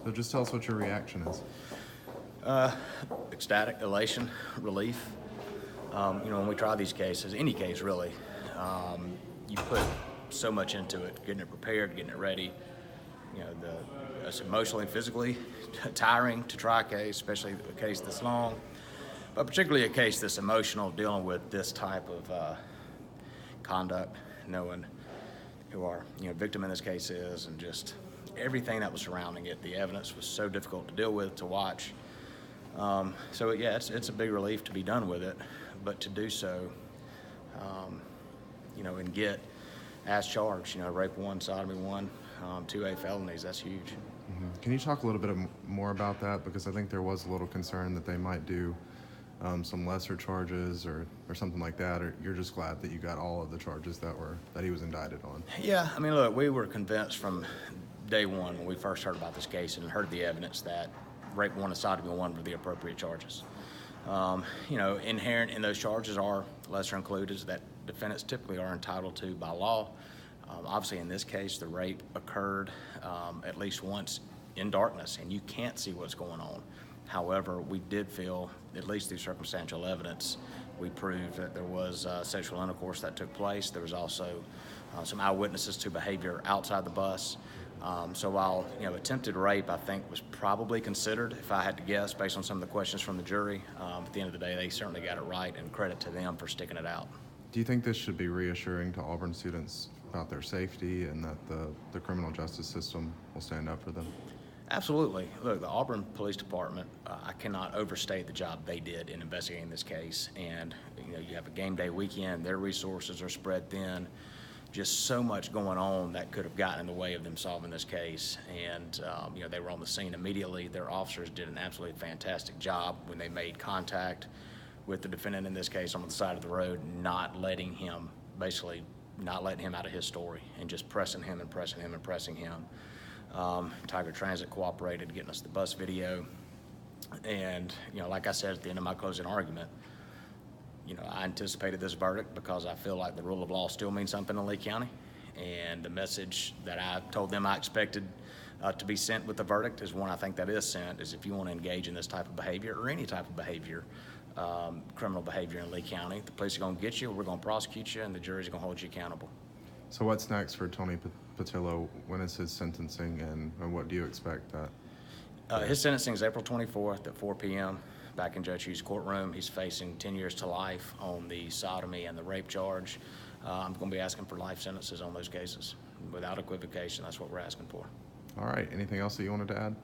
So just tell us what your reaction is. Ecstatic, elation, relief. When we try these cases, any case really, you put so much into it, getting it prepared, getting it ready. It's emotionally and physically tiring to try a case, especially a case this long, but particularly a case this emotional, dealing with this type of conduct, knowing who our victim in this case is, and just everything that was surrounding it. The evidence was so difficult to deal with, to watch. So yeah, it's a big relief to be done with it, but to do so, and get as charged, rape 1, sodomy 1, 2A felonies, that's huge. Mm-hmm. Can you talk a little bit more about that? Because I think there was a little concern that they might do some lesser charges or something like that, or you're just glad that you got all of the charges that he was indicted on? Yeah, I mean, look, we were convinced from day one when we first heard about this case and heard the evidence that rape 1 and sodomy 1 were the appropriate charges. Inherent in those charges are lesser included that defendants typically are entitled to by law. Obviously, in this case, the rape occurred at least once in darkness, and you can't see what's going on. However, we did feel, at least through circumstantial evidence, we proved that there was sexual intercourse that took place. There was also some eyewitnesses to behavior outside the bus. So while attempted rape, I think, was probably considered, if I had to guess, based on some of the questions from the jury, at the end of the day, they certainly got it right, and credit to them for sticking it out. Do you think this should be reassuring to Auburn students about their safety and that the criminal justice system will stand up for them? Absolutely. Look, the Auburn Police Department, I cannot overstate the job they did in investigating this case. And, you have a game day weekend, their resources are spread thin, just so much going on that could have gotten in the way of them solving this case. And, they were on the scene immediately. Their officers did an absolutely fantastic job when they made contact with the defendant in this case on the side of the road, not letting him out of his story and just pressing him and pressing him and pressing him. Tiger Transit cooperated, getting us the bus video. And, like I said at the end of my closing argument, I anticipated this verdict because I feel like the rule of law still means something in Lee County. And the message that I told them I expected to be sent with the verdict is one I think that is sent, is if you want to engage in this type of behavior or any type of behavior, criminal behavior in Lee County, the police are going to get you, we're going to prosecute you, and the jury's going to hold you accountable. So what's next for Tony Patillo? When is his sentencing, and what do you expect that? His sentencing is April 24th at 4 p.m. back in Judge Hughes' courtroom. He's facing 10 years to life on the sodomy and the rape charge. I'm going to be asking for life sentences on those cases. Without equivocation, that's what we're asking for. All right. Anything else that you wanted to add?